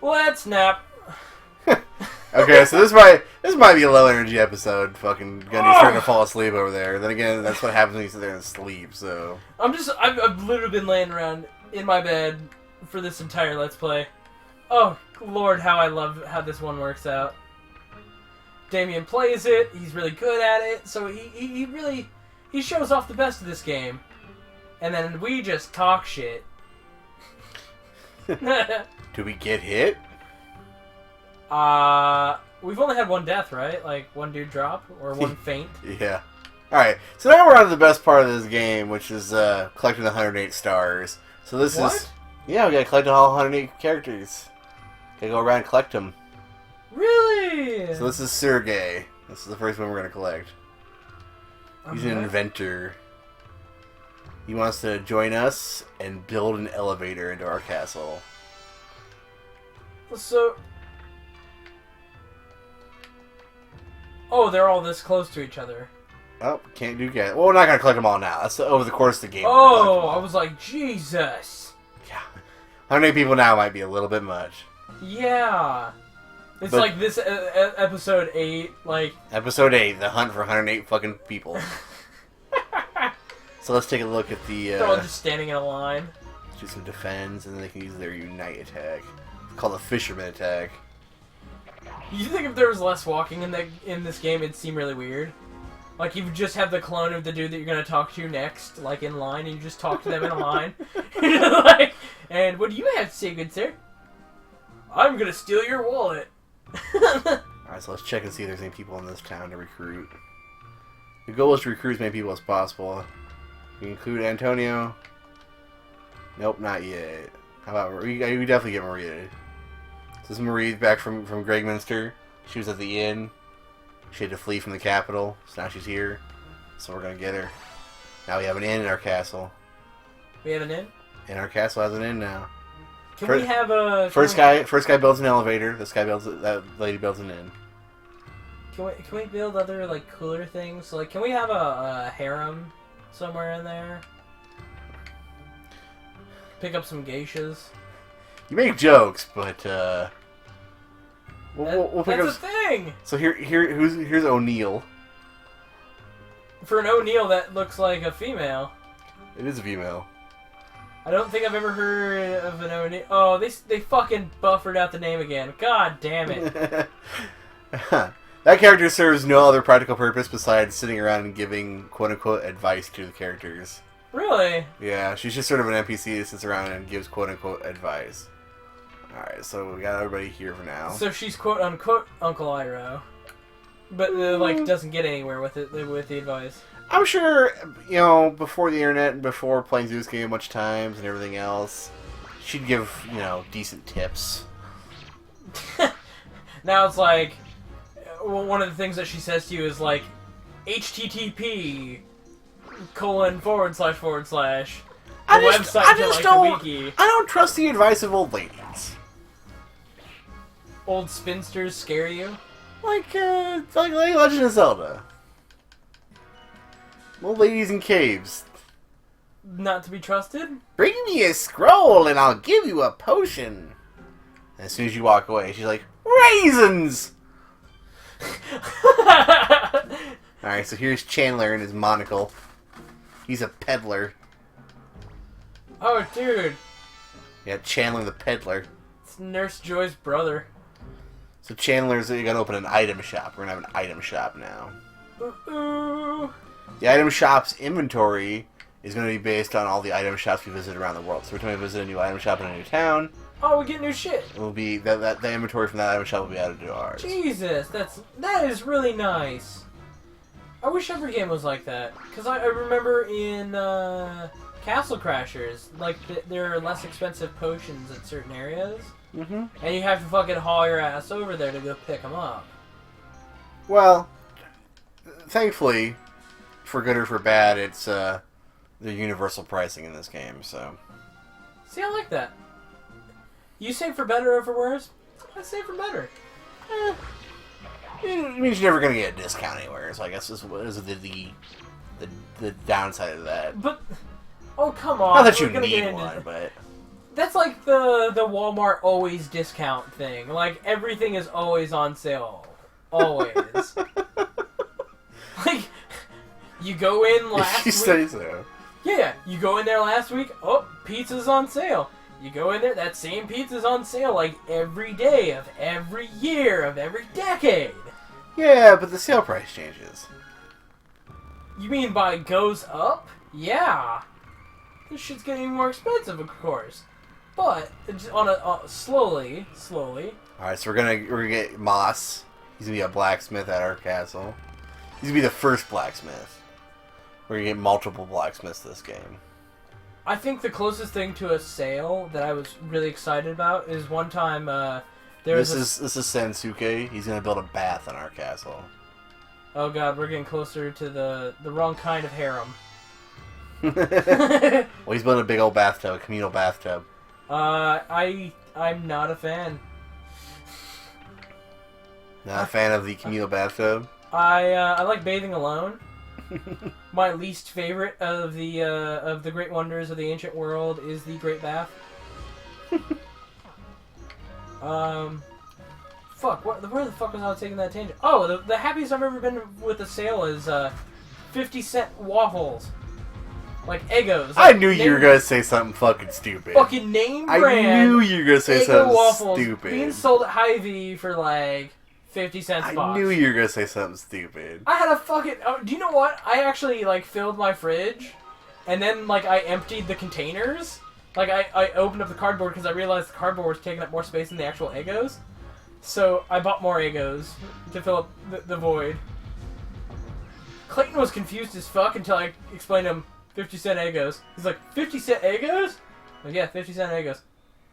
Let's nap. Okay, so this might be a low energy episode. Fucking Gundy's starting to fall asleep over there. Then again, that's what happens when you sit there and sleep. So I've literally been laying around in my bed for this entire Let's Play. Oh Lord, how I love how this one works out. Damien plays it. He's really good at it. So he really shows off the best of this game, and then we just talk shit. do we get hit? We've only had one death, right? Like, one dude drop, or one faint. Yeah. Alright, so now we're on to the best part of this game, which is, collecting the 108 stars. So this is... Yeah, we gotta collect all 108 characters. Gotta go around and collect them. Really? So this is Sergey. This is the first one we're gonna collect. He's an inventor. He wants to join us and build an elevator into our castle. So... Oh, they're all this close to each other. Oh, can't do that. Well, we're not going to collect them all now. That's over the course of the game. Oh, I was like, Jesus. Yeah. 108 people now might be a little bit much. Yeah. It's like this episode 8, like... Episode 8, the hunt for 108 fucking people. So let's take a look at the... They're all just standing in a line. Do some defense, and then they can use their Unite attack. It's called the Fisherman attack. You think if there was less walking in this game, it'd seem really weird? Like, you would just have the clone of the dude that you're going to talk to next, like, in line, and you just talk to them in a line. Like, and what do you have to say, good sir? I'm going to steal your wallet. Alright, so let's check and see if there's any people in this town to recruit. The goal is to recruit as many people as possible. We include Antonio. Nope, not yet. How about we definitely get Maria. This is Marie back from Gregminster. She was at the inn. She had to flee from the capital, so now she's here. So we're gonna get her. Now we have an inn in our castle. We have an inn? And our castle has an inn now. Can we have a... First guy builds an elevator. That lady builds an inn. Can we build other, like, cooler things? Like, can we have a harem somewhere in there? Pick up some geishas? You make jokes, but we'll pick that's up... a thing. So here's O'Neill. For an O'Neill, that looks like a female. It is a female. I don't think I've ever heard of an O'Neill. Oh, they fucking buffered out the name again. God damn it. That character serves no other practical purpose besides sitting around and giving quote-unquote advice to the characters. Really? Yeah, she's just sort of an NPC that sits around and gives quote-unquote advice. Alright, so we got everybody here for now. So she's quote-unquote Uncle Iroh. But, like, doesn't get anywhere with it, with the advice. I'm sure, you know, before the internet and before playing Zeus game much times and everything else, she'd give, you know, decent tips. Now it's like, one of the things that she says to you is like, HTTP : / the website to like the wiki. I don't trust the advice of old ladies. Old spinsters scare you? Like Legend of Zelda. Old ladies in caves. Not to be trusted? Bring me a scroll and I'll give you a potion. And as soon as you walk away, she's like, raisins! Alright, so here's Chandler and his monocle. He's a peddler. Oh, dude. Yeah, Chandler the peddler. It's Nurse Joy's brother. So Chandler's, you gotta open an item shop. We're gonna have an item shop now. Ooh. The item shop's inventory is gonna be based on all the item shops we visit around the world. So every time we visit a new item shop in a new town, oh, we get new shit. it will be the inventory from that item shop will be added to ours. Jesus, that is really nice. I wish every game was like that. Because I remember in Castle Crashers, like, there are less expensive potions at certain areas. Mm-hmm. And you have to fucking haul your ass over there to go pick them up. Well, thankfully, for good or for bad, it's the universal pricing in this game, so... See, I like that. You say for better or for worse? I say for better. It means you're never going to get a discount anywhere, so I guess this is the downside of that. But, oh, come on. Not that you We're gonna need get one, but... That's like the Walmart always discount thing. Like, everything is always on sale. Always. Like, you go in last You week. say so. Yeah, you go in there last week, oh, pizza's on sale. You go in there, that same pizza's on sale like every day of every year of every decade. Yeah, but the sale price changes. You mean by goes up? Yeah. This shit's getting more expensive, of course. But it's on a slowly. Alright, so we're gonna get Moss. He's gonna be a blacksmith at our castle. He's gonna be the first blacksmith. We're gonna get multiple blacksmiths this game. I think the closest thing to a sale that I was really excited about is one time This is Sensuke. He's gonna build a bath in our castle. Oh god, we're getting closer to the wrong kind of harem. Well, he's building a big old bathtub, a communal bathtub. I'm not a fan. Not a fan of the communal bathtub? I like bathing alone. My least favorite of the great wonders of the ancient world is the Great Bath. Fuck, where the fuck was I taking that tangent? Oh, the happiest I've ever been with a sale is 50-cent waffles. Like Eggos. I knew you were gonna say something fucking stupid. Fucking name brand. I knew you were gonna say Eggo something waffles stupid. being sold at Hy-Vee for like 50 cents a box. I knew you were gonna say something stupid. I had a fucking... Oh, do you know what? I actually, like, filled my fridge, and then, like, I emptied the containers. Like, I opened up the cardboard because I realized the cardboard was taking up more space than the actual Eggos. So, I bought more Eggos to fill up the void. Clayton was confused as fuck until I explained to him 50-cent Eggos. He's like, 50-cent Eggos? I'm like, yeah, 50-cent Eggos.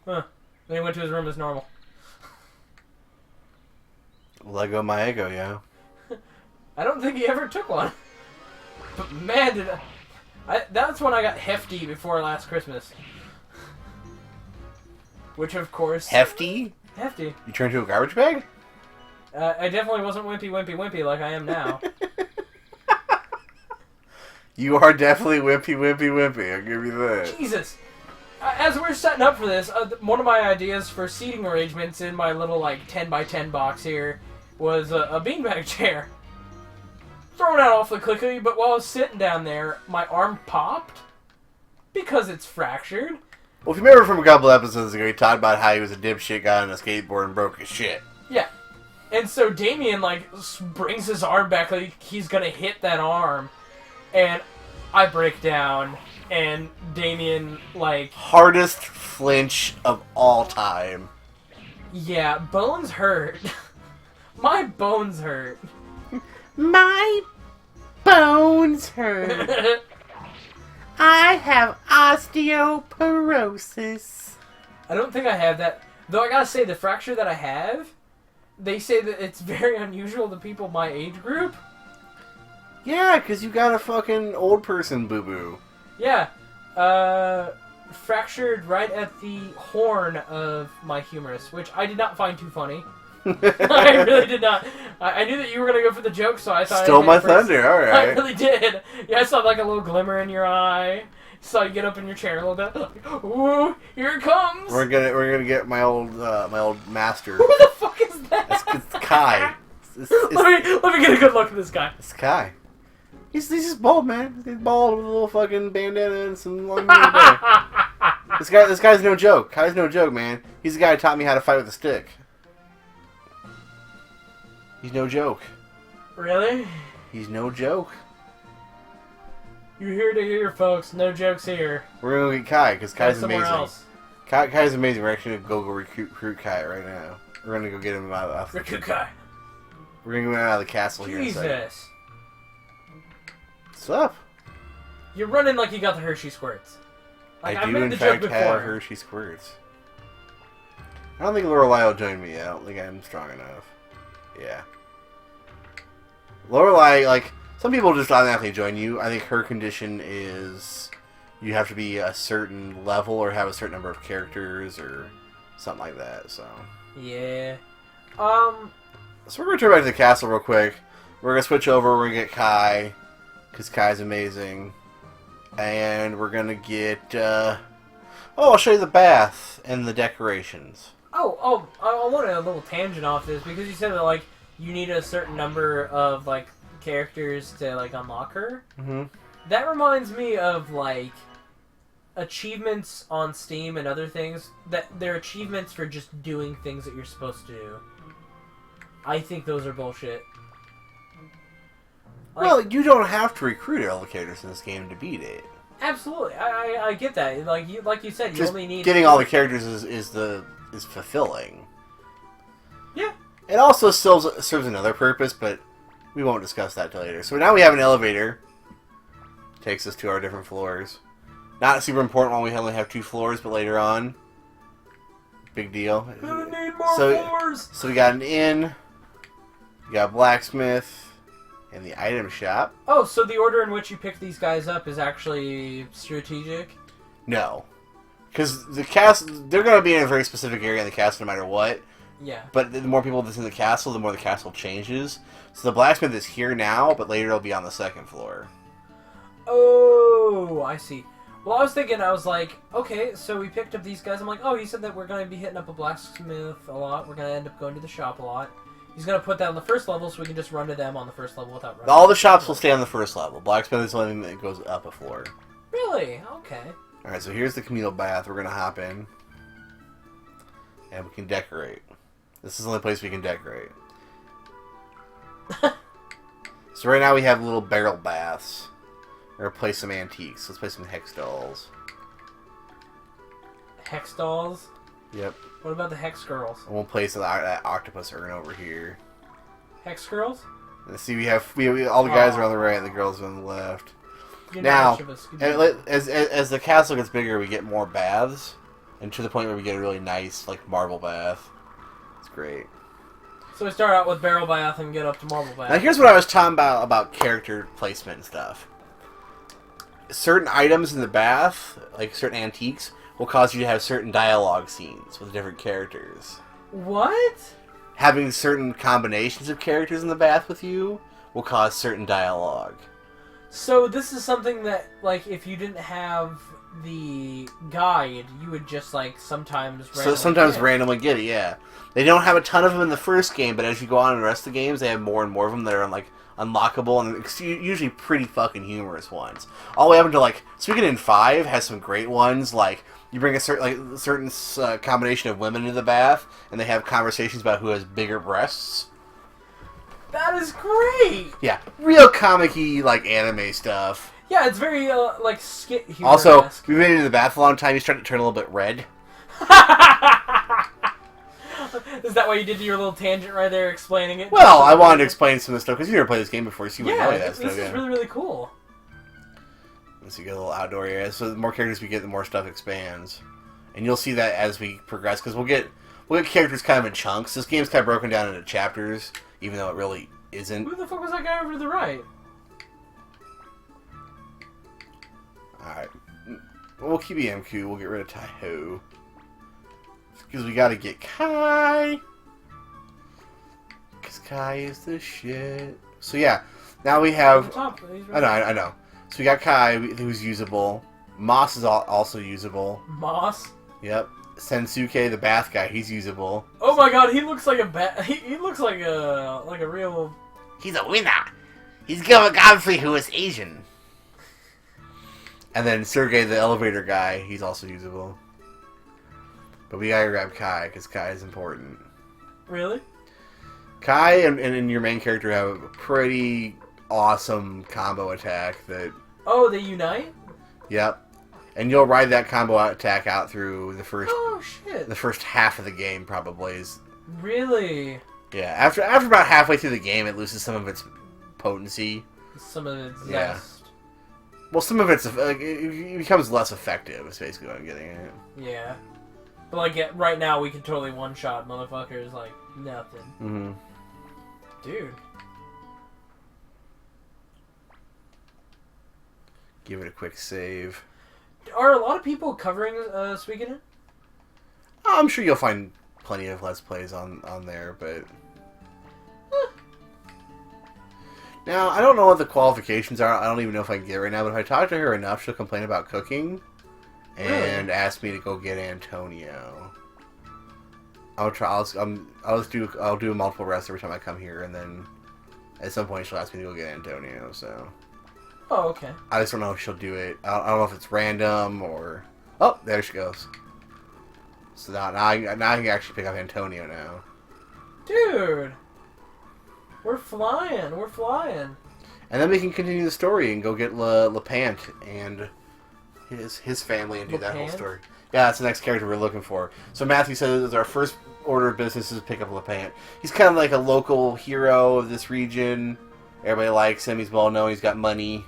Huh. Then he went to his room as normal. Lego my ego, yeah. I don't think he ever took one. But man, did that's when I got hefty before last Christmas. Which, of course... Hefty? Hefty. You turned into a garbage bag? I definitely wasn't wimpy like I am now. You are definitely wimpy. I'll give you that. Jesus! As we're setting up for this, one of my ideas for seating arrangements in my little, like, 10x10 box here was a beanbag chair. Throwing out awfully quickly, but while I was sitting down there, my arm popped. Because it's fractured. Well, if you remember from a couple episodes ago, he talked about how he was a dipshit, got on a skateboard, and broke his shit. Yeah. And so Damien, like, brings his arm back like he's gonna hit that arm. And I break down, and Damien, like... Hardest flinch of all time. Yeah, bones hurt. My bones hurt. My bones hurt. I have osteoporosis. I don't think I have that. Though I gotta say, the fracture that I have, they say that it's very unusual to people my age group. Yeah, because you got a fucking old person boo-boo. Yeah. Fractured right at the horn of my humerus, which I did not find too funny. I really did not. I knew that you were going to go for the joke, so I thought... Stole my thunder, alright. I really did. Yeah, I saw like a little glimmer in your eye. Saw you get up in your chair a little bit. Like, ooh, here it comes! We're gonna get my old master. Who the fuck is that? It's Kai. Let me get a good look at this guy. It's Kai. He's just bald, man. He's bald with a little fucking bandana and some long hair. This guy's no joke. Kai's no joke, man. He's the guy who taught me how to fight with a stick. He's no joke. Really? He's no joke. You're here to hear, folks. No jokes here. We're gonna get Kai because Kai's amazing. Else. Kai's amazing. We're actually gonna go recruit Kai right now. We're gonna go get him out of Recruit Kai. We're gonna get him out of the castle here in a second. Jesus. What's up? You're running like you got the Hershey squirts. Like, I do in fact have Hershey squirts. I don't think Lorelai will join me yet. I don't think I'm strong enough. Yeah. Lorelai, like, some people just automatically join you. I think her condition is you have to be a certain level or have a certain number of characters or something like that, so. Yeah. So we're going to turn back to the castle real quick. We're going to switch over. We're going to get Kai, because Kai's amazing. And we're going to get, Oh, I'll show you the bath and the decorations. I wanted a little tangent off this because you said that like you need a certain number of like characters to like unlock her. Mm-hmm. That reminds me of like achievements on Steam and other things that they're achievements for just doing things that you're supposed to do. I think those are bullshit. Like, Well, you don't have to recruit all the characters in this game to beat it. absolutely, I get that. Like you said, you Just only need getting all the characters is fulfilling. Yeah. It also serves another purpose, but we won't discuss that till later. So now we have an elevator. Takes us to our different floors. Not super important when we only have 2 floors, but later on, big deal. We need more floors. So we got an inn, we got a blacksmith, and the item shop. Oh, so the order in which you pick these guys up is actually strategic? No, because the castle, they're going to be in a very specific area in the castle no matter what. Yeah. But the more people that's in the castle, the more the castle changes. So the blacksmith is here now, but later it'll be on the 2nd floor. Oh, I see. Well, I was thinking, I was like, okay, so we picked up these guys. I'm like, oh, he said that we're going to be hitting up a blacksmith a lot. We're going to end up going to the shop a lot. He's going to put that on the 1st level so we can just run to them on the 1st level without running. All the shops will stay on the 1st level. Blacksmith is the only thing that goes up a floor. Really? Okay. Alright, so here's the communal bath. We're going to hop in. And we can decorate. This is the only place we can decorate. So right now we have little barrel baths. We're going to play some antiques. Let's play some hex dolls. Hex dolls? Yep. What about the hex girls? And we'll place that octopus urn over here. Hex girls? And see, we have all the guys are on the right and the girls are on the left. You're Now, not much of a Scooby-Doo. as the castle gets bigger, we get more baths. And to the point where we get a really nice, like, marble bath. It's great. So we start out with barrel bath and get up to marble bath. Now here's what I was talking about character placement and stuff. Certain items in the bath, like certain antiques, will cause you to have certain dialogue scenes with different characters. What? Having certain combinations of characters in the bath with you will cause certain dialogue. So this is something that, like, if you didn't have the guide, you would just, like, sometimes randomly get it, yeah. They don't have a ton of them in the first game, but as you go on in the rest of the games, they have more and more of them that are, like, unlockable, and it's usually pretty fucking humorous ones. All the way up until, like, Suikoden 5 has some great ones, like, you bring a certain combination of women into the bath, and they have conversations about who has bigger breasts. That is great! Yeah, real comic-y, like, anime stuff. Yeah, it's very, like, skit humor. Also, we made it into the bath a long time, you start to turn a little bit red. Is that why you did your little tangent right there explaining it? Well, I wanted to explain some of the stuff, because you never played this game before, so you wouldn't know that stuff. This is really, really cool. So you get a little outdoor area. So the more characters we get, the more stuff expands. And you'll see that as we progress, because we'll get characters kind of in chunks. This game's kind of broken down into chapters, even though it really isn't. Who the fuck was that guy over to the right? Alright. We'll keep EMQ. We'll get rid of Taiho. Because we gotta get Kai. Because Kai is the shit. So yeah, now we have... I know. So we got Kai, who's usable. Moss is also usable. Moss? Yep. Sensuke, the bath guy, he's usable. Oh my god, he looks like a he looks like a real... He's a winner! He's Godfrey, who is Asian. And then Sergey, the elevator guy, he's also usable. But we gotta grab Kai, because Kai is important. Really? Kai and your main character have a pretty awesome combo attack that... Oh, they unite? Yep. And you'll ride that combo attack out through the first... Oh, shit. The first half of the game, probably. Is... Really? Yeah, after about halfway through the game, it loses some of its potency. Some of its Yeah. zest. Well, some of it's... it becomes less effective, is basically what I'm getting at. Yeah. But, like, right now, we can totally one-shot motherfuckers like nothing. Mm-hmm. Dude. Give it a quick save. Are a lot of people covering Suikoden? I'm sure you'll find plenty of Let's Plays on there, but... Now, I don't know what the qualifications are. I don't even know if I can get it right now, but if I talk to her enough, she'll complain about cooking. and asked me to go get Antonio. I'll try. I'll do a multiple rest every time I come here, and then at some point she'll ask me to go get Antonio. So. Oh, okay. I just don't know if she'll do it. I don't know if it's random or. Oh, there she goes. So now I can actually pick up Antonio now. Dude, we're flying. We're flying. And then we can continue the story and go get LePant and his family and do that whole story. Yeah, that's the next character we're looking for. So Matthew says our first order of business is to pick up LePant. He's kind of like a local hero of this region. Everybody likes him. He's well known. He's got money.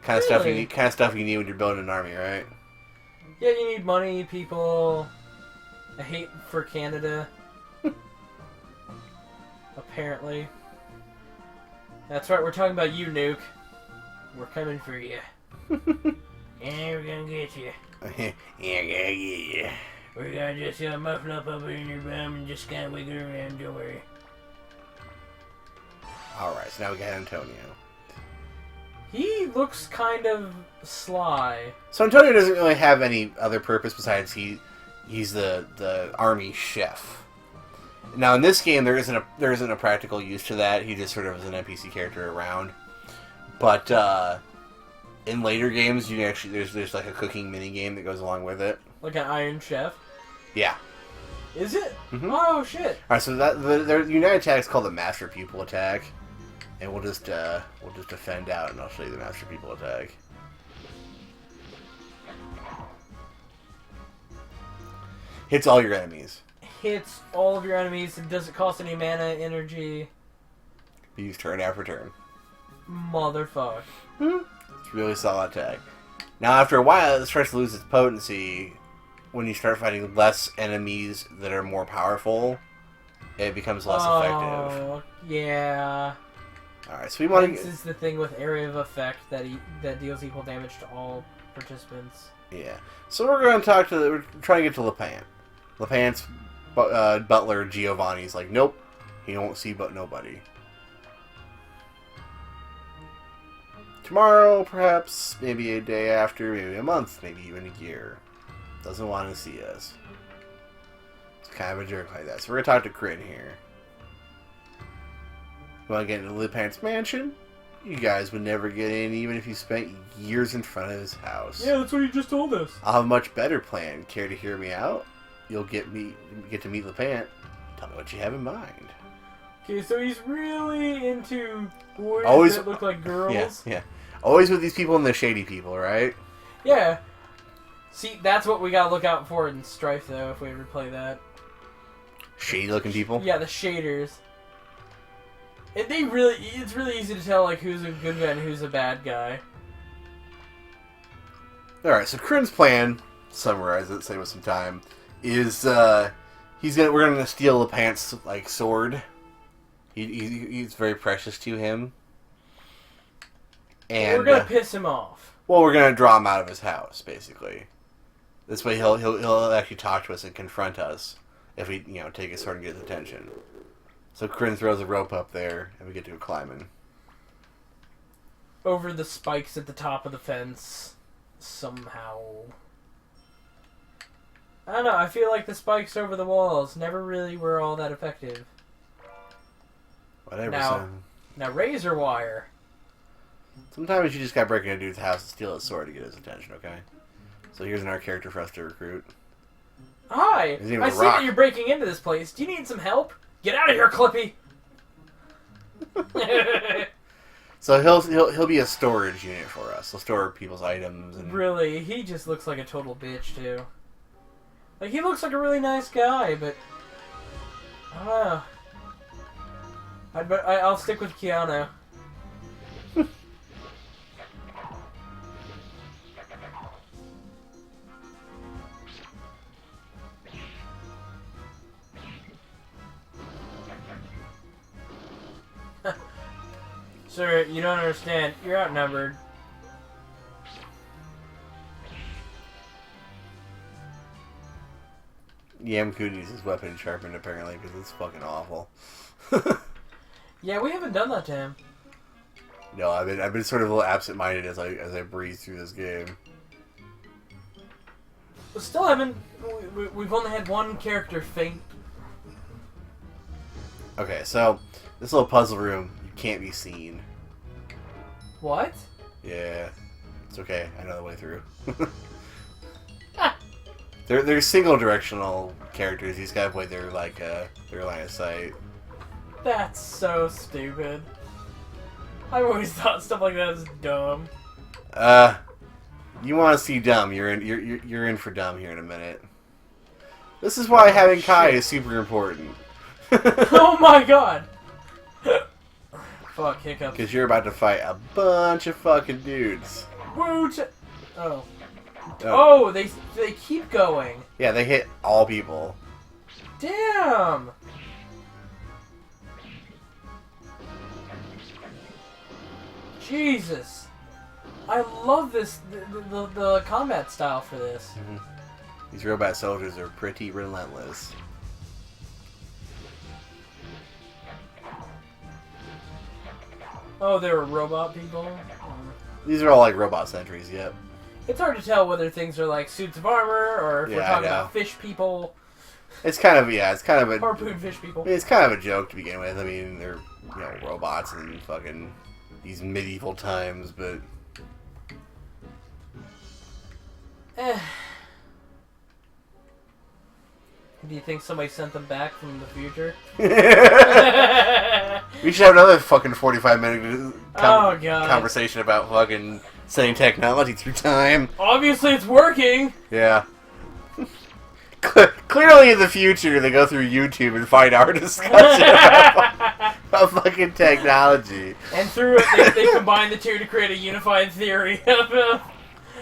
Kind of stuff you need. Kind of stuff you need when you're building an army, right? Yeah, you need money, people. A hate for Canada. Apparently. That's right, we're talking about you, Nuke. We're coming for you. And we're gonna get you. Yeah, gonna get you. We're gonna just muffin up over in your bum and just kind of wiggle around, don't worry. Alright, so now we got Antonio. He looks kind of sly. So Antonio doesn't really have any other purpose besides he's the army chef. Now in this game there isn't a practical use to that. He just sort of is an NPC character around. But in later games you can actually there's like a cooking mini game that goes along with it. Like an Iron Chef? Yeah. Is it? Mm-hmm. Oh shit. Alright, so the United attack is called the Master Pupil attack. And we'll just defend out and I'll show you the Master Pupil attack. Hits all your enemies. Hits all of your enemies. It doesn't cost any mana, energy. Use turn after turn. Motherfucker. It's a really solid attack. Now, after a while, it starts to lose its potency. When you start fighting less enemies that are more powerful, it becomes less effective. Oh, yeah. Alright, so we want to. This is the thing with area of effect that deals equal damage to all participants. Yeah. So we're trying to get to LePant. LePant's butler Giovanni's like, nope, he won't see but nobody. Tomorrow, perhaps, maybe a day after, maybe a month, maybe even a year. Doesn't want to see us. It's kind of a jerk like that. So we're going to talk to Kryn here. You want to get into LePant's mansion? You guys would never get in even if you spent years in front of his house. Yeah, that's what you just told us. I'll have a much better plan. Care to hear me out? You'll get to meet LePant. Tell me what you have in mind. Okay, so he's really into boys that look like girls. Yeah. Always with these people and the shady people, right? Yeah. See, that's what we gotta look out for in Strife, though, if we ever play that. Shady-looking people? Yeah, the shaders. It's really easy to tell, like, who's a good guy and who's a bad guy. Alright, so Kryn's plan, summarize it, save us some time, is, we're gonna steal LePant's, like, sword. He's very precious to him. And we're gonna piss him off. Well, we're gonna draw him out of his house, basically. This way he'll actually talk to us and confront us if we, take his sword and get his attention. So Kryn throws a rope up there, and we get to go climbing. Over the spikes at the top of the fence, somehow. I don't know, I feel like the spikes over the walls never really were all that effective. Whatever, Now razor wire. Sometimes you just gotta break into a dude's house and steal his sword to get his attention, okay? So here's another character for us to recruit. Hi! I see that you're breaking into this place. Do you need some help? Get out of here, Clippy! So he'll be a storage unit for us. He'll store people's items. And... Really, he just looks like a total bitch, too. Like, he looks like a really nice guy, but... I don't know. I'll stick with Keanu. Sir, you don't understand. You're outnumbered. Yam-kun uses his weapon sharpened, apparently, because it's fucking awful. Yeah, we haven't done that to him. No, I've been sort of a little absent-minded as I breeze through this game. still haven't. We've only had one character faint. Okay, so this little puzzle room, you can't be seen. What? Yeah, it's okay. I know the way through. They're single directional characters. These guys avoid their their line of sight. That's so stupid. I've always thought stuff like that is dumb. You want to see dumb? You're in for dumb here in a minute. This is why having Kai is super important. Oh my god! Fuck, hiccups. Because you're about to fight a bunch of fucking dudes. Woot! Oh. Oh, they keep going. Yeah, they hit all people. Damn! Jesus. I love this, the combat style for this. Mm-hmm. These robot soldiers are pretty relentless. Oh, they were robot people? These are all like robot sentries, yep. It's hard to tell whether things are like suits of armor or if we're talking about fish people. It's kind of, it's kind of a... Harpoon fish people. I mean, it's kind of a joke to begin with. I mean, they're, robots in fucking these medieval times, but... Do you think somebody sent them back from the future? We should have another fucking 45-minute conversation about fucking sending technology through time. Obviously it's working! Yeah. Clearly in the future they go through YouTube and find our discussion about fucking technology. And through it they combine the two to create a unified theory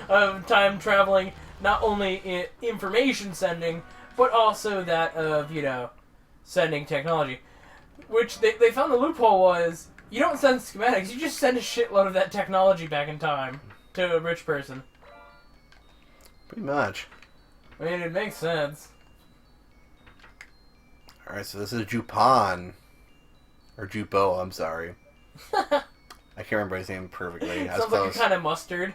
of time traveling, not only in information sending, but also that of, sending technology. Which they found the loophole was, you don't send schematics, you just send a shitload of that technology back in time to a rich person. Pretty much. I mean, it makes sense. Alright, so this is Jupan. Or Jupo, I'm sorry. I can't remember his name perfectly. Sounds like a kind of mustard.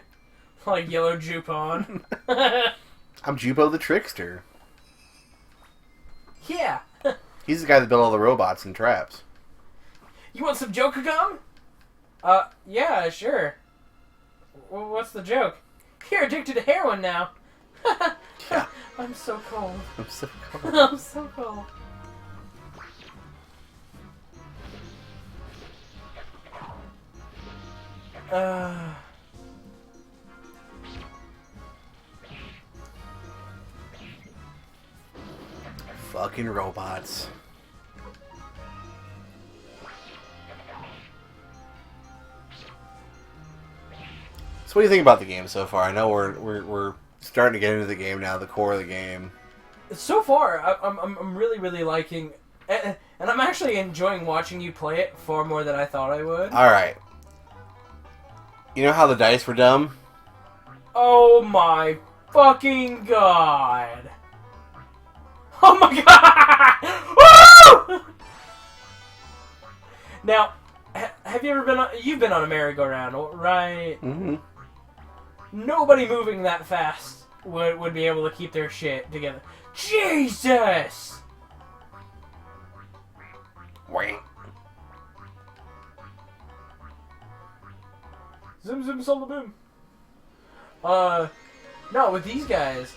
Like yellow Jupan. I'm Jupo the Trickster. Yeah. He's the guy that built all the robots and traps. You want some Joker gum? Yeah, sure. What's the joke? You're addicted to heroin now. Yeah. I'm so cold. I'm so cold. I'm so cold. Fucking robots. So what do you think about the game so far? I know we're starting to get into the game now, the core of the game. So far, I'm really liking, and I'm actually enjoying watching you play it far more than I thought I would. All right. You know how the dice were dumb? Oh my fucking god! Oh my god! Woo! Now, have you ever been on... You've been on a merry-go-round, right? Mm-hmm. Nobody moving that fast would be able to keep their shit together. Jesus! Wait. Zoom, zoom, solo, boom. No, with these guys...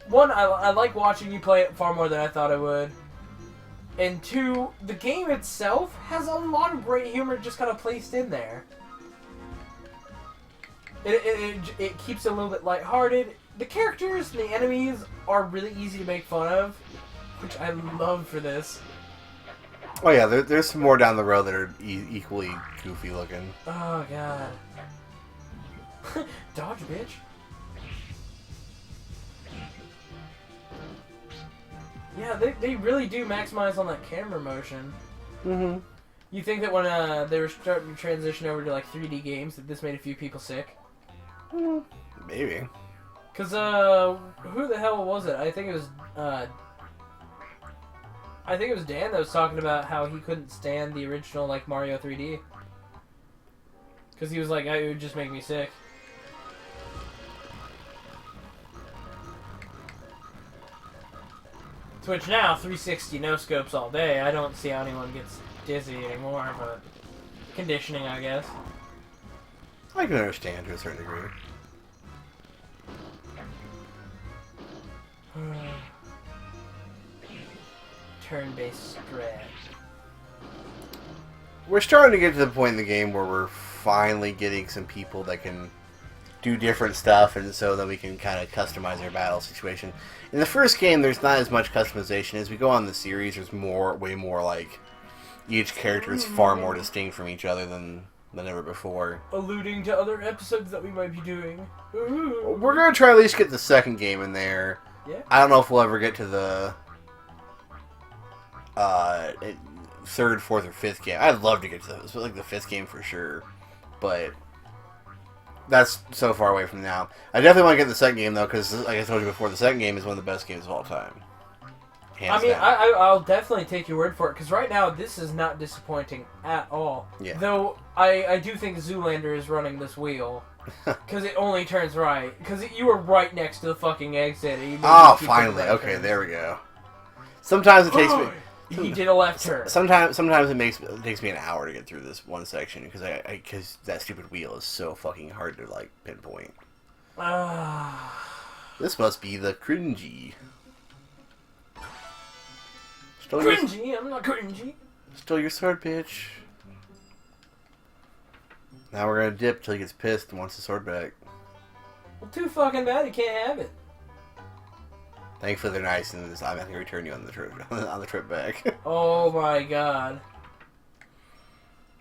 One, I like watching you play it far more than I thought I would. And two, the game itself has a lot of great humor just kind of placed in there. It keeps it a little bit lighthearted. The characters and the enemies are really easy to make fun of, which I love for this. Oh yeah, there's some more down the road that are equally goofy looking. Oh god. Dodge, bitch. Yeah, they really do maximize on that camera motion. Mm-hmm. You think that when they were starting to transition over to like 3D games, that this made a few people sick? Maybe. Cause who the hell was it? I think it was Dan that was talking about how he couldn't stand the original like Mario 3D. Cause he was like, it would just make me sick. Which now, 360 no scopes all day. I don't see how anyone gets dizzy anymore, but conditioning, I guess. I can understand to a certain degree. Turn-based strat. We're starting to get to the point in the game where we're finally getting some people that can do different stuff, and so that we can kind of customize our battle situation. In the first game, there's not as much customization. As we go on the series, there's way more like each character is far more distinct from each other than ever before. Alluding to other episodes that we might be doing. Ooh. We're gonna try at least get the second game in there. Yeah. I don't know if we'll ever get to the third, fourth, or fifth game. I'd love to get to those, but like the fifth game for sure. But that's so far away from now. I definitely want to get the second game though, because like I told you before, the second game is one of the best games of all time. Hands down. I'll definitely take your word for it, because right now this is not disappointing at all. Yeah. Though I do think Zoolander is running this wheel. Because it only turns right. Because you were right next to the fucking exit. Oh, finally. Okay, there we go. Sometimes it takes me... He did a left turn. Sometimes it takes me an hour to get through this one section because that stupid wheel is so fucking hard to like pinpoint. This must be the cringy. Cringy? I'm not cringy. Stole your sword, bitch. Now we're gonna dip till he gets pissed and wants the sword back. Well, too fucking bad. He can't have it. Thankfully they're nice and I'm not gonna return you on the trip back. Oh my god.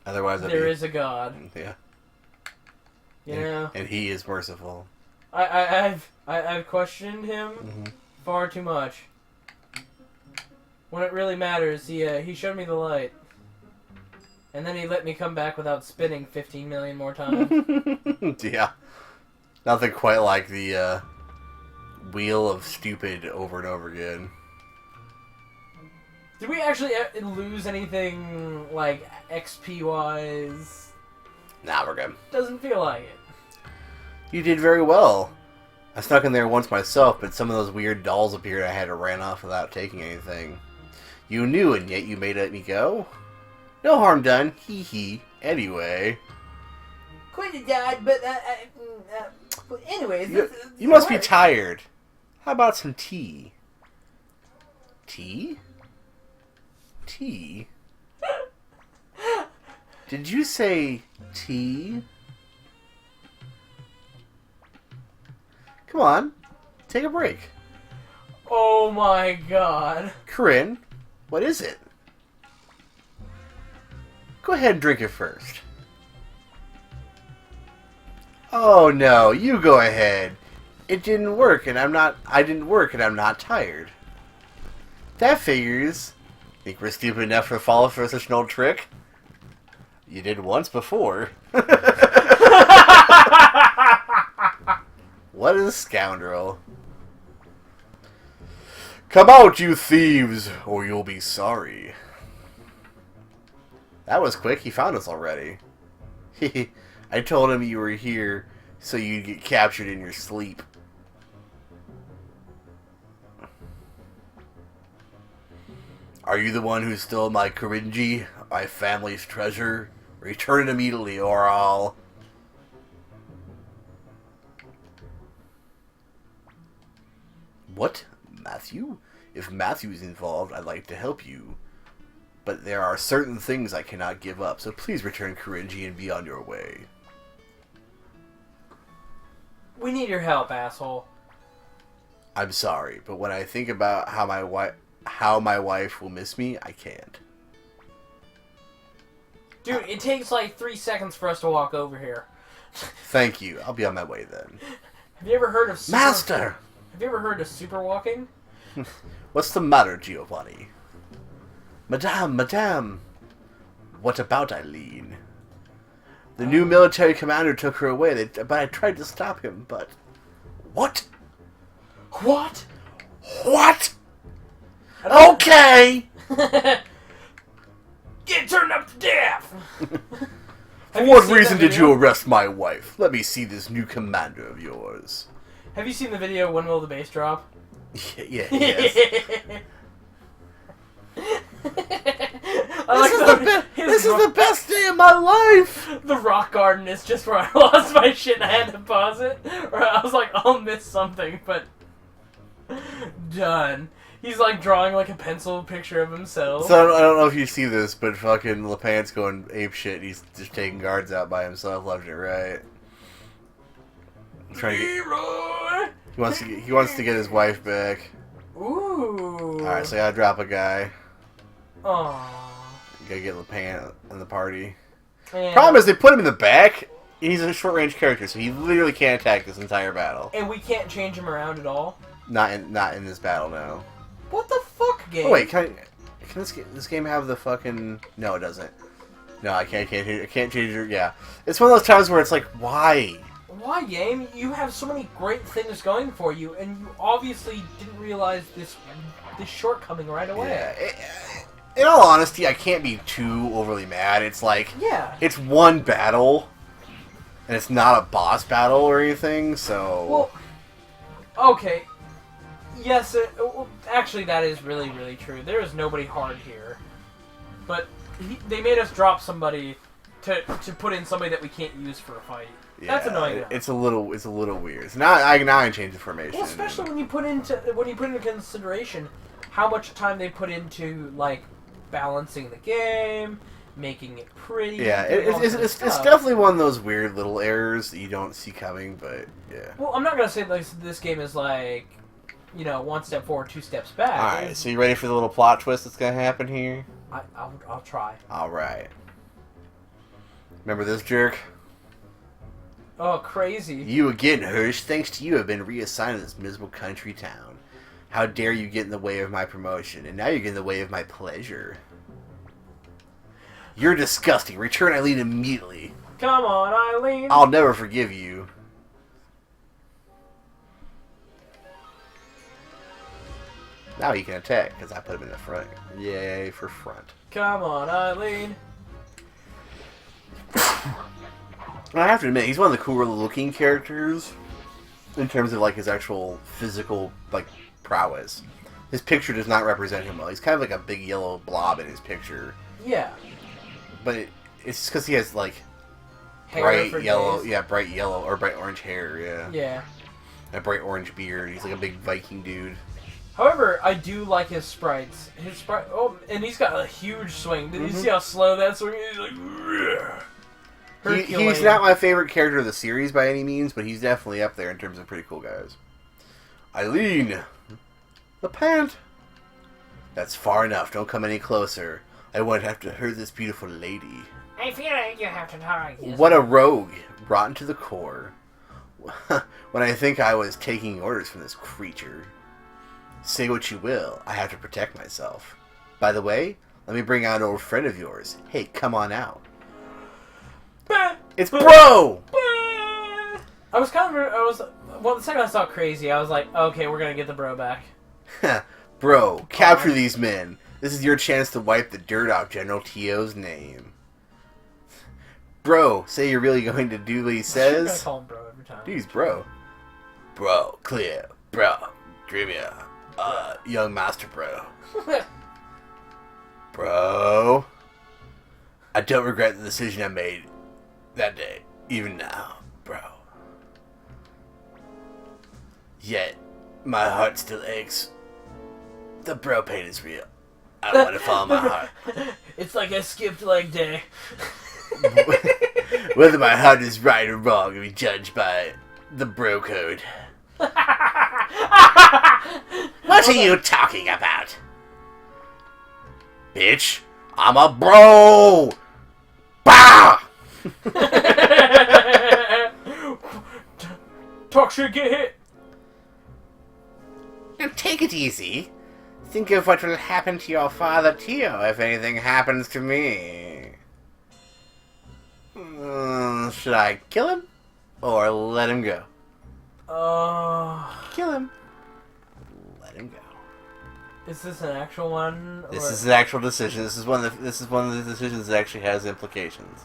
Otherwise, there is a god. Yeah. You know. And he is merciful. I've questioned him far too much. When it really matters, he showed me the light. And then he let me come back without spinning 15 million more times. Yeah. Nothing quite like the wheel of stupid over and over again. Did we actually lose anything, like, XP-wise? Nah, we're good. Doesn't feel like it. You did very well. I snuck in there once myself, but some of those weird dolls appeared. I had to ran off without taking anything. You knew, and yet you made me go? No harm done. Hee hee. Anyway. Quite a dad, but anyways. You must be tired. How about some tea? Tea? Tea? Did you say tea? Come on. Take a break. Oh my god. Corinne, what is it? Go ahead and drink it first. Oh no, you go ahead. It didn't work and I didn't work and I'm not tired. That figures. Think we're stupid enough to fall for such an old trick? You did once before. What a scoundrel. Come out, you thieves, or you'll be sorry. That was quick. He found us already. I told him you were here so you'd get captured in your sleep. Are you the one who stole my Korinji, my family's treasure? Return it immediately or I'll... What? Matthew? If Matthew's involved, I'd like to help you. But there are certain things I cannot give up, so please return Korinji and be on your way. We need your help, asshole. I'm sorry, but when I think about how my wife will miss me, I can't. Dude, it takes like 3 seconds for us to walk over here. Thank you. I'll be on my way then. Have you ever heard of Master? Have you ever heard of super walking? What's the matter, Giovanni? Madame. What about Eileen? The new military commander took her away, but I tried to stop him, but... What? What? What? Okay! Get turned up to death! For what reason did you arrest my wife? Let me see this new commander of yours. Have you seen the video, When Will the Bass Drop? Yes. This is the best day of my life! The rock garden is just where I lost my shit and I had to pause it. Or I was like, I'll miss something, but... Done. He's like drawing like a pencil picture of himself. So I don't know if you see this, but fucking LePant's going ape shit. He's just taking guards out by himself left and right. Trying to get, he wants to get his wife back. Ooh. Alright, so I gotta drop a guy. Aww. You gotta get LePant in the party. And Problem is, they put him in the back. He's a short-range character, so he literally can't attack this entire battle. And we can't change him around at all? Not in this battle, no. What the fuck, game? Oh wait, can this game have the fucking... No, it doesn't. No, I can't change it. Yeah. It's one of those times where it's like, why? Why, game? You have so many great things going for you, and you obviously didn't realize this shortcoming right away. Yeah. In all honesty, I can't be too overly mad. It's like... Yeah. It's one battle, and it's not a boss battle or anything, so... Well, okay. Yes, actually that is really, really true. There is nobody hard here. But they made us drop somebody to put in somebody that we can't use for a fight. Yeah, that's annoying. It's a little weird. So now I change the formation. Well, especially when you put into consideration how much time they put into like balancing the game, making it pretty. Yeah, it's definitely one of those weird little errors that you don't see coming, but yeah. Well, I'm not gonna say like this game is like, you know, 1 step forward, 2 steps back. All right, so you ready for the little plot twist that's gonna happen here? I'll try. All right. Remember this jerk? Oh, crazy. You again, Hirsch. Thanks to you, I've been reassigned to this miserable country town. How dare you get in the way of my promotion, and now you get in the way of my pleasure. You're disgusting. Return Eileen immediately. Come on, Eileen. I'll never forgive you. Now he can attack, because I put him in the front. Yay for front. Come on, Eileen. I have to admit, he's one of the cooler looking characters in terms of like his actual physical like prowess. His picture does not represent him well. He's kind of like a big yellow blob in his picture. Yeah. But it's because he has like Hair bright yellow, bright yellow or bright orange hair, yeah. Yeah. A bright orange beard. He's like a big Viking dude. However, I do like his sprites. Oh, and he's got a huge swing. Did you see how slow that swing is? He's like, he's not my favorite character of the series by any means, but he's definitely up there in terms of pretty cool guys. Eileen! The pant! That's far enough. Don't come any closer. I won't have to hurt this beautiful lady. I feel like you have to talk. What a rogue. Rotten to the core. When I think I was taking orders from this creature. Say what you will. I have to protect myself. By the way, let me bring out an old friend of yours. Hey, come on out. It's Bro! Well, the second I saw Crazy, I was like, okay, we're gonna get the Bro back. Bro, capture these men. This is your chance to wipe the dirt off General T.O.'s name. Bro, say you're really going to do what he says? I'm gonna call him Bro every time. Dude, he's Bro. Bro, clear. Bro, Drivia. Young Master Bro. Bro. I don't regret the decision I made that day, even now, bro. Yet, my heart still aches. The bro pain is real. I want to follow my heart. It's like a skipped leg day. Whether my heart is right or wrong will be judged by the bro code. What are you talking about? Bitch, I'm a bro! Bah! Talk shit, get hit. Now take it easy. Think of what will happen to your father, Tio, if anything happens to me. Should I kill him? Or let him go? Kill him. Let him go. Is this an actual one? This is an actual decision. This is one of the decisions that actually has implications.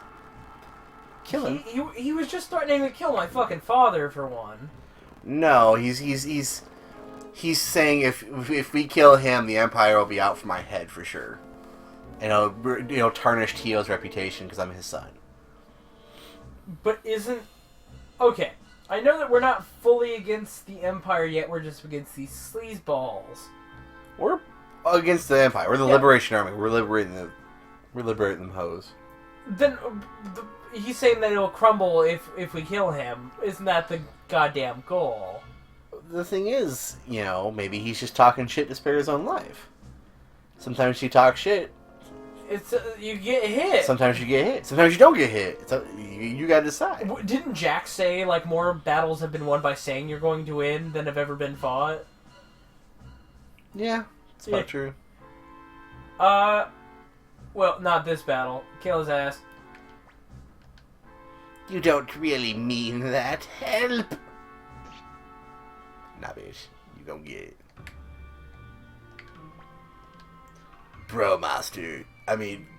Kill him. He was just threatening to kill my fucking father for one. No, He's saying if we kill him, the Empire will be out for my head for sure. And it'll tarnish Tio's reputation because I'm his son. But isn't... Okay, I know that we're not fully against the Empire yet, we're just against these sleazeballs. We're against the Empire. We're the Liberation Army. We're liberating them hoes. Then he's saying that it'll crumble if we kill him. Isn't that the goddamn goal? The thing is, maybe he's just talking shit to spare his own life. Sometimes you talk shit. It's you get hit. Sometimes you get hit. Sometimes you don't get hit. You gotta decide. Didn't Jack say like more battles have been won by saying you're going to win than have ever been fought? Yeah, it's about true. Well, not this battle. Kill his ass. You don't really mean that. Help! Nah, bitch. You gonna get it. Bro, Master.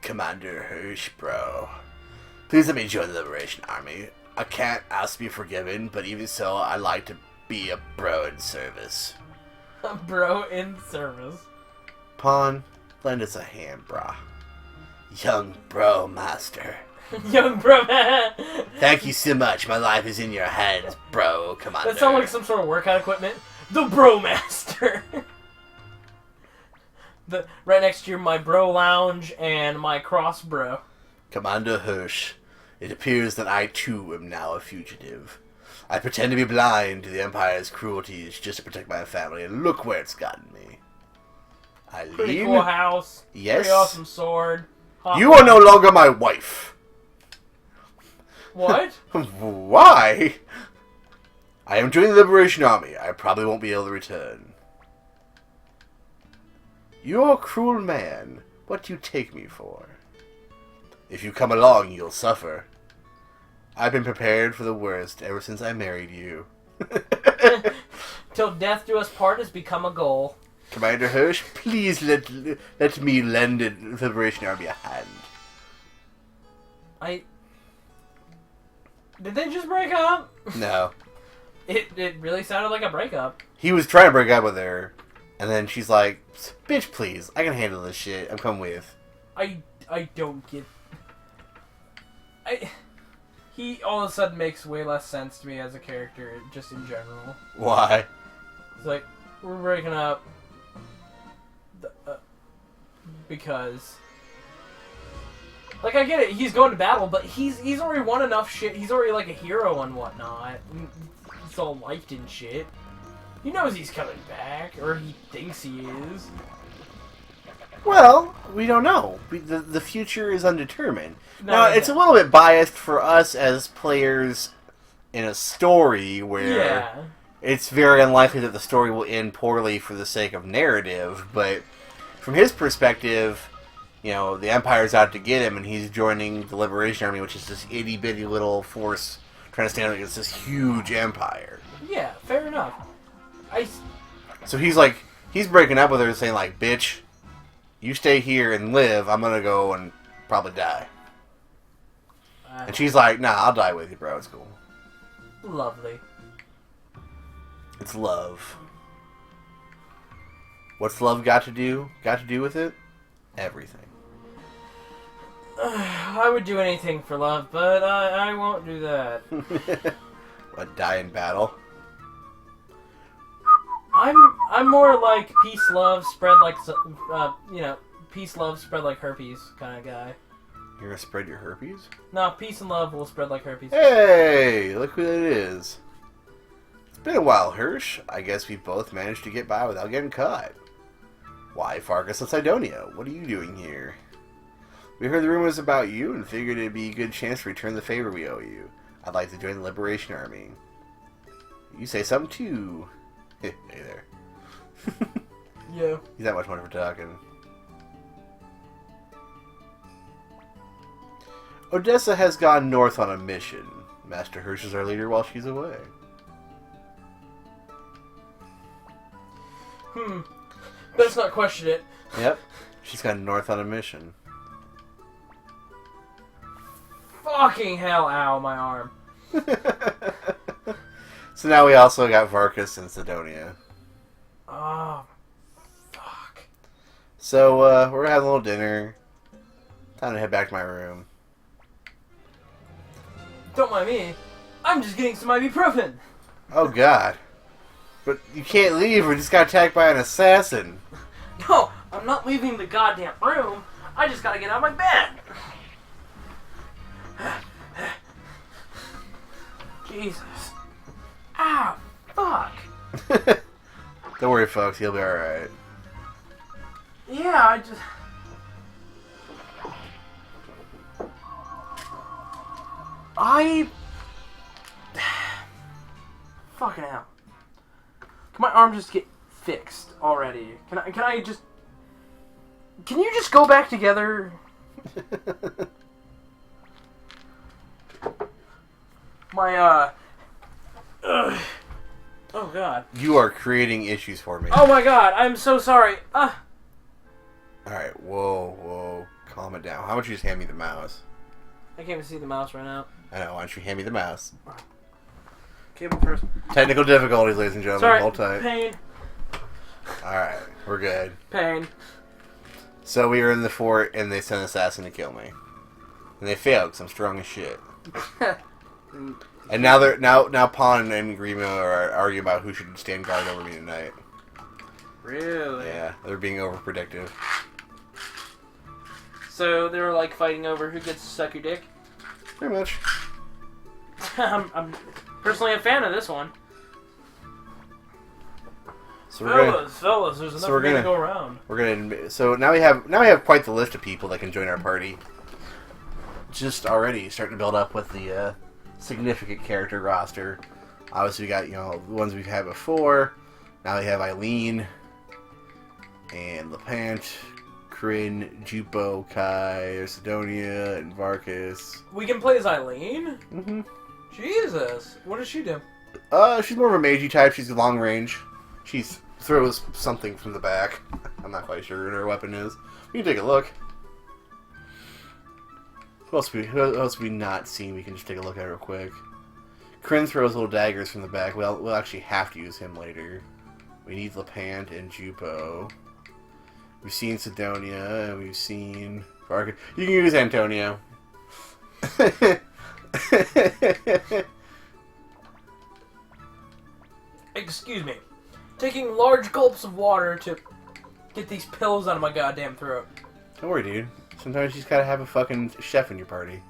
Commander Hirsch, bro. Please let me join the Liberation Army. I can't ask to be forgiven, but even so, I like to be a bro in service. A bro in service. Pawn, lend us a hand, brah. Young bro, Master. Young bro. Thank you so much. My life is in your hands, bro, Commander. That sounds like some sort of workout equipment. The Bro Master. Right next to my bro lounge and my cross bro. Commander Hirsch, it appears that I too am now a fugitive. I pretend to be blind to the Empire's cruelties just to protect my family, and look where it's gotten me. Eileen? Pretty cool house. Yes. Pretty awesome sword. You are no longer my wife. What? Why? I am joining the Liberation Army. I probably won't be able to return. You're a cruel man. What do you take me for? If you come along, you'll suffer. I've been prepared for the worst ever since I married you. Till death do us part has become a goal. Commander Hirsch, please let me lend the Liberation Army a hand. Did they just break up? No. It really sounded like a breakup. He was trying to break up with her, and then she's like, bitch, please, I can handle this shit. I'm coming with. I don't get... He all of a sudden makes way less sense to me as a character, just in general. Why? It's like, we're breaking up because... Like, I get it, he's going to battle, but he's already won enough shit. He's already, like, a hero and whatnot. He's all liked and shit. He knows he's coming back, or he thinks he is. Well, we don't know. The future is undetermined. No, now, it's a little bit biased for us as players in a story where it's very unlikely that the story will end poorly for the sake of narrative, but from his perspective, the Empire's out to get him, and he's joining the Liberation Army, which is this itty-bitty little force trying to stand against this huge empire. Yeah, fair enough. So he's breaking up with her and saying, like, bitch, you stay here and live, I'm gonna go and probably die. And she's like, nah, I'll die with you, bro, it's cool. Lovely. It's love. What's love got to do with it? Everything. I would do anything for love, but I won't do that. What, die in battle? I'm more like peace, love, spread like peace, love, spread like herpes kind of guy. You're gonna spread your herpes? No, peace and love will spread like herpes. Hey, look who it is. It's been a while, Hirsch. I guess we both managed to get by without getting caught. Why, Farkas and Sidonia, what are you doing here? We heard the rumors about you and figured it'd be a good chance to return the favor we owe you. I'd like to join the Liberation Army. You say something too. Hey there. Yeah. He's that much money for talking. Odessa has gone north on a mission. Master Hirsch is our leader while she's away. Let's not question it. Yep. She's gone north on a mission. Fucking hell, ow, my arm. So now we also got Varkas and Sidonia. Oh, fuck. So, we're gonna have a little dinner. Time to head back to my room. Don't mind me. I'm just getting some ibuprofen. Oh, God. But you can't leave. We just got attacked by an assassin. No, I'm not leaving the goddamn room. I just gotta get out of my bed. Jesus. Ah, fuck. Don't worry, folks. He'll be alright. Yeah, I just... Fucking hell. Can my arm just get fixed already? Can I just... Can you just go back together? My, ugh. Oh, God. You are creating issues for me. Oh, my God. I'm so sorry. Alright, whoa. Calm it down. How about you just hand me the mouse? I can't even see the mouse right now. I know, why don't you hand me the mouse? Cable first. Technical difficulties, ladies and gentlemen. Sorry. Hold tight. Pain. Alright, we're good. Pain. So we were in the fort, and they sent an assassin to kill me. And they failed, because I'm strong as shit. And now Pawn and Grima are arguing about who should stand guard over me tonight. Really? Yeah, they're being overprotective. So they were like fighting over who gets to suck your dick? Pretty much. I'm personally a fan of this one. So we're Fellas, there's enough to go around. So now we have quite the list of people that can join our party. Just already starting to build up with the significant character roster. Obviously, we got the ones we've had before. Now we have Eileen and Lepant, Kryn, Jupo, Kai, Sidonia, and Varkas. We can play as Eileen? Mm-hmm. Jesus. What does she do? She's more of a magey type. She's long range. She throws something from the back. I'm not quite sure what her weapon is. We can take a look. Who else we not seen? We can just take a look at real quick. Kryn throws little daggers from the back. We'll actually have to use him later. We need Lepant and Jupo. We've seen Sidonia, and we've seen Varka. You can use Antonio. Excuse me. Taking large gulps of water to get these pills out of my goddamn throat. Don't worry, dude. Sometimes you just gotta have a fucking chef in your party.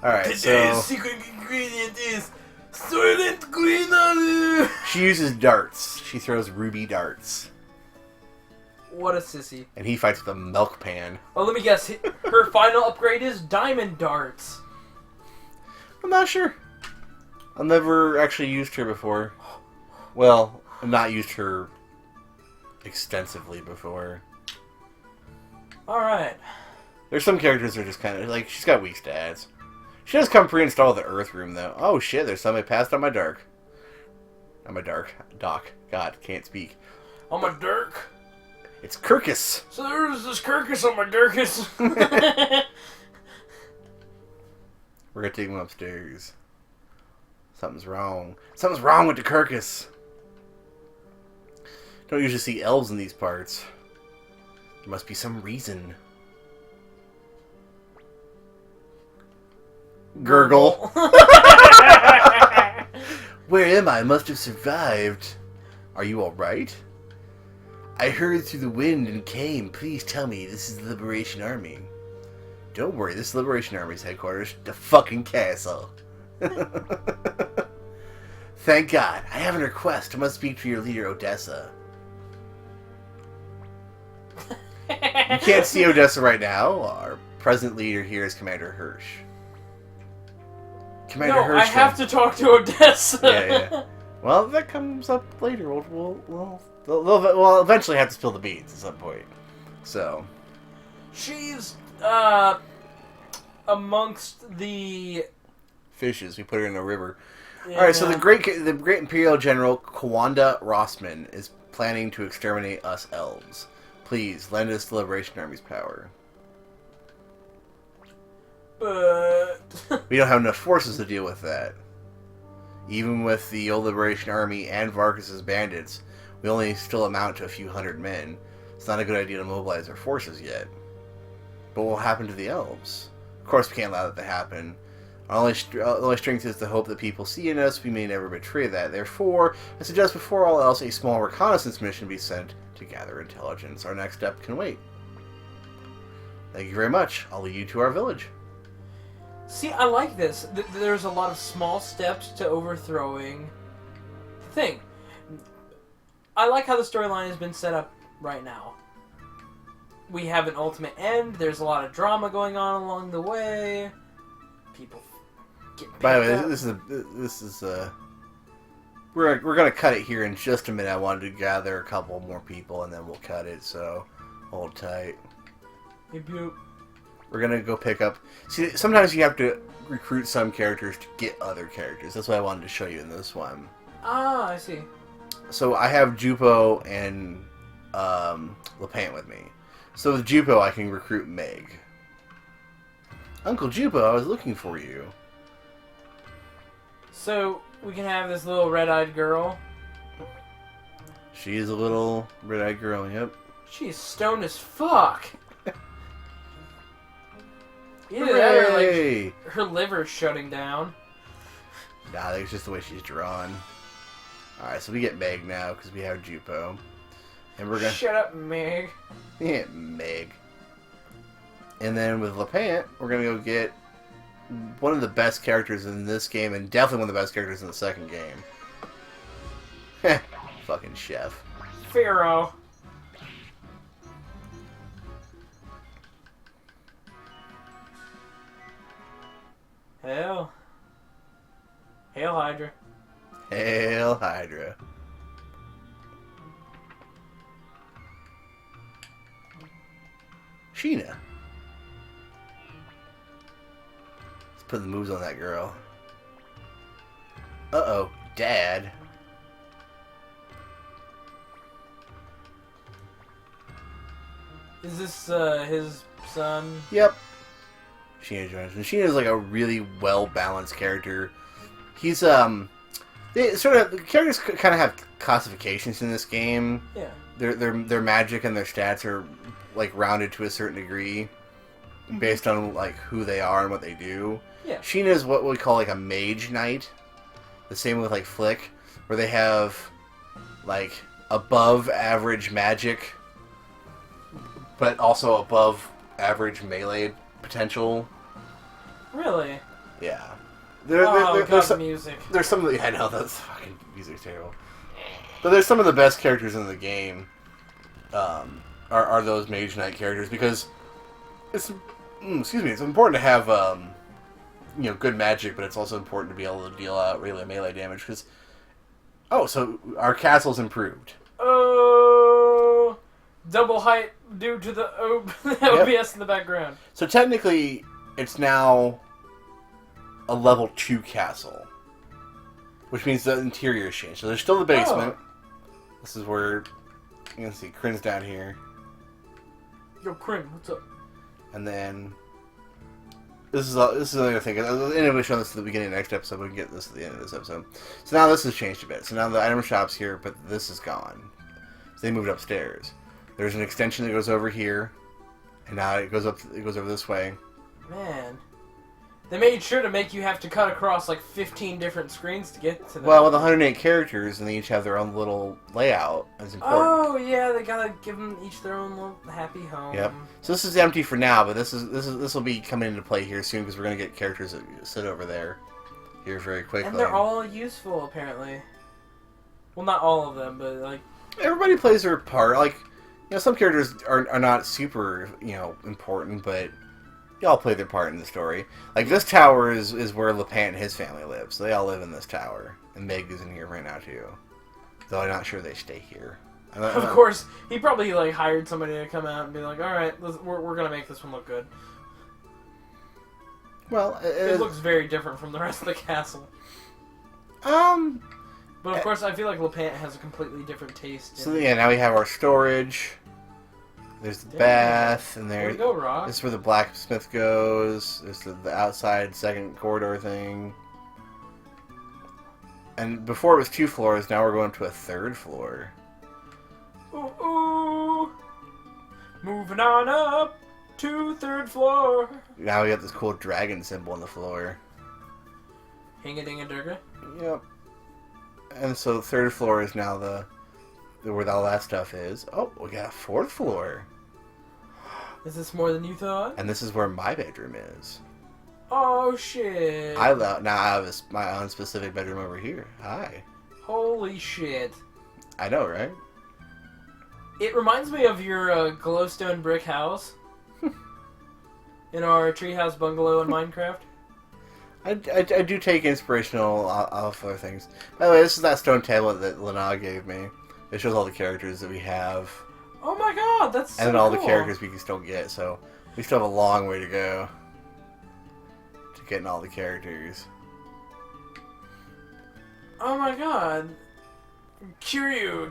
Alright, Today's secret ingredient is Soylent Green Olive. She uses darts. She throws ruby darts. What a sissy. And he fights with a milk pan. Oh, let me guess. Her final upgrade is diamond darts. I'm not sure. I've never actually used her before. Well, I've not used her extensively before. Alright. There's some characters that are just kind of like, she's got weak stats. She does come pre-install the Earth Room, though. Oh shit, there's somebody passed on my dark. On my dock. God, can't speak. On my dirk? It's Kirkus. So there's this Kirkus on my dirkus. We're gonna take him upstairs. Something's wrong. Something's wrong with the Kirkus. Don't usually see elves in these parts. There must be some reason. Gurgle. Where am I? I must have survived. Are you alright? I heard through the wind and came. Please tell me this is the Liberation Army. Don't worry, this Liberation Army's headquarters, the fucking castle. Thank God. I have a request. I must speak to your leader, Odessa. You can't see Odessa right now. Our present leader here is Commander Hirsch. Commander Hirsch. I have to talk to Odessa. Yeah. Well, that comes up later. We'll eventually have to spill the beans at some point. So. She's, amongst the fishes. We put her in a river. Yeah. Alright, so the great Imperial General Kwanda Rossman is planning to exterminate us elves. Please, lend us the Liberation Army's power. But We don't have enough forces to deal with that. Even with the Old Liberation Army and Vargas's bandits, we only still amount to a few hundred men. It's not a good idea to mobilize our forces yet. But what will happen to the elves? Of course we can't allow that to happen. Our only strength is the hope that people see in us. We may never betray that. Therefore, I suggest before all else a small reconnaissance mission be sent to gather intelligence. Our next step can wait. Thank you very much. I'll lead you to our village. See, I like this. There's a lot of small steps to overthrowing the thing. I like how the storyline has been set up right now. We have an ultimate end. There's a lot of drama going on along the way. People get picked By the way, up. this is we're gonna cut it here in just a minute. I wanted to gather a couple more people and then we'll cut it. So hold tight. Yep, yep. We're gonna go pick up. See, sometimes you have to recruit some characters to get other characters. That's what I wanted to show you in this one. Ah, I see. So I have Jupo and Lepant with me. So with Jupo, I can recruit Meg. Uncle Jupo, I was looking for you. So we can have this little red-eyed girl. She is a little red-eyed girl. Yep. She's stoned as fuck. Either that or Hooray! like her liver's shutting down. Nah, I think it's just the way she's drawn. Alright, so we get Meg now because we have Jupo. And we're gonna... Shut up, Meg. Yeah, Meg. And then with Lepant, we're gonna go get one of the best characters in this game, and definitely one of the best characters in the second game. Heh, fucking chef. Pharaoh. Hail. Hail, Hydra. Hail Hydra. Sheena. Let's put the moves on that girl. Uh-oh, Dad. Is this his son? Yep. Sheena joins. And Sheena's like a really well-balanced character. He's, they sort of, the characters kind of have classifications in this game. Yeah. Their magic and their stats are, like, rounded to a certain degree. Based on, like, who they are and what they do. Yeah. Sheena is what we call, like, a mage knight. The same with, like, Flick. Where they have, like, above average magic. But also above average melee potential. Really? Yeah. There's some music. There's some of the... I know, that's fucking music's terrible. But there's some of the best characters in the game. Are those mage knight characters. Because it's... excuse me. It's important to have, you know, good magic. But it's also important to be able to deal out really melee damage. Because... Oh, so our castle's improved. Oh... Double height due to the OBS in the background. So technically, it's now a level 2 castle. Which means the interior has changed. So there's still the basement. Oh. This is where... You can see Kryn's down here. Yo, Kryn, what's up? And then... This is another thing. Anyway, we'll show this at the beginning of the next episode. We can get this at the end of this episode. So now this has changed a bit. So now the item shop's here, but this is gone. So they moved upstairs. There's an extension that goes over here, and now it goes up. It goes over this way. Man, they made sure to make you have to cut across like 15 different screens to get to them. Well, with 108 characters, and they each have their own little layout, it's important. Oh yeah, they gotta give them each their own little happy home. Yep. So this is empty for now, but this will be coming into play here soon because we're gonna get characters that sit over there here very quickly. And they're all useful apparently. Well, not all of them, but like everybody plays their part. Like. You know, some characters are not super, you know, important, but they all play their part in the story. Like, this tower is where Lepant and his family live, so they all live in this tower. And Meg is in here right now, too. Though I'm not sure they stay here. Of course, he probably, like, hired somebody to come out and be like, alright, we're gonna make this one look good. Well, it looks very different from the rest of the castle. But of course, I feel like Lepant has a completely different taste. So yeah, now we have our storage. There's the bath, and there. We go, Rock. This is where the blacksmith goes. There's the outside second corridor thing. And before it was 2 floors, now we're going to a 3rd floor. Ooh, ooh. Moving on up to 3rd floor. Now we got this cool dragon symbol on the floor. Hinga-dinga-durga. Yep. And so 3rd floor is now where all that stuff is. Oh, we got a 4th floor. Is this more than you thought? And this is where my bedroom is. Oh, shit. Now I have my own specific bedroom over here. Hi. Holy shit. I know, right? It reminds me of your glowstone brick house. In our treehouse bungalow in Minecraft. I do take inspirational off other things. By the way, this is that stone tablet that Lana gave me. It shows all the characters that we have. Oh my god, that's so And then all cool. the characters we can still get, so we still have a long way to go to getting all the characters. Oh my god. Kiryu.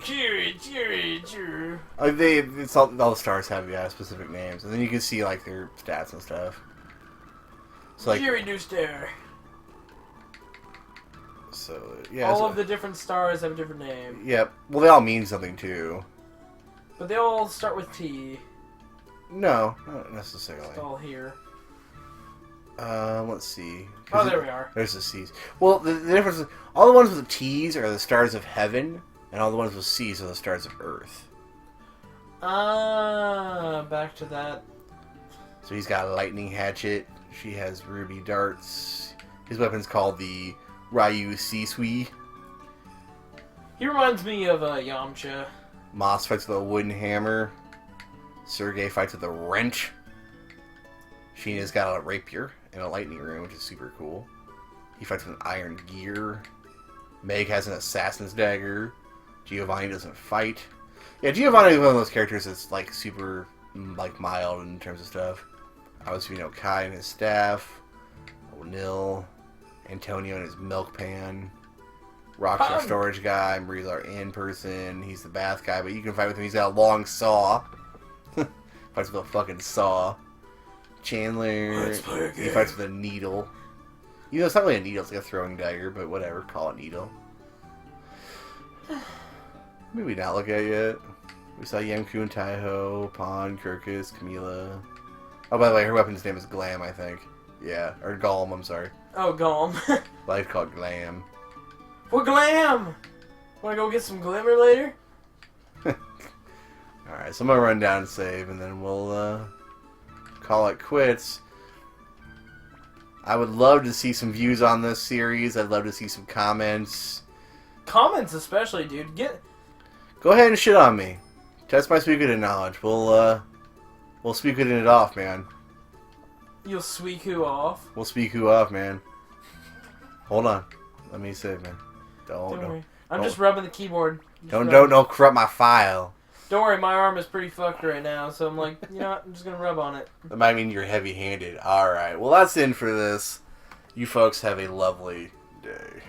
It's all the stars have specific names, and then you can see like their stats and stuff. So like, Kiryu Star. so yeah. All of the different stars have a different name. Yep. Well, they all mean something too. But they all start with T. No, not necessarily. It's all here. Let's see. Oh, there we are. There's the C's. Well, the difference is, all the ones with the T's are the stars of heaven, and all the ones with C's are the stars of earth. Back to that. So he's got a lightning hatchet. She has ruby darts. His weapon's called the Ryu Sisui. He reminds me of Yamcha. Moss fights with a wooden hammer. Sergei fights with a wrench. Sheena's got a rapier and a lightning rune, which is super cool. He fights with an iron gear. Meg has an assassin's dagger. Giovanni doesn't fight. Yeah, Giovanni is one of those characters that's like super like mild in terms of stuff. Obviously, Kai and his staff. O'Neill. Antonio and his milk pan. Rock's our storage guy. Marie's our in-person. He's the bath guy, but you can fight with him. He's got a long saw. Fights with a fucking saw. Chandler, he fights with a needle. You know, it's not really a needle, it's like a throwing dagger, but whatever, call it needle. Maybe not look at it yet. We saw Yamku and Taiho, Pon, Kirkus, Camila. Oh, by the way, her weapon's name is Glam, I think. Yeah, or Golem, I'm sorry. Oh, Golem. But I'd call it Glam. What glam? Wanna go get some glimmer later? Alright, so I'm gonna run down and save, and then we'll, call it quits. I would love to see some views on this series. I'd love to see some comments. Comments especially, dude. Go ahead and shit on me. Test my Suikoden knowledge. We'll Suikoden it off, man. You'll Suiku off. We'll Suiku off, man. Hold on. Let me save, man. Don't worry. I'm just rubbing the keyboard. Don't corrupt my file. Don't worry, my arm is pretty fucked right now, so I'm like, you know what, I'm just gonna rub on it. That might mean you're heavy-handed. Alright, well that's it for this. You folks have a lovely day.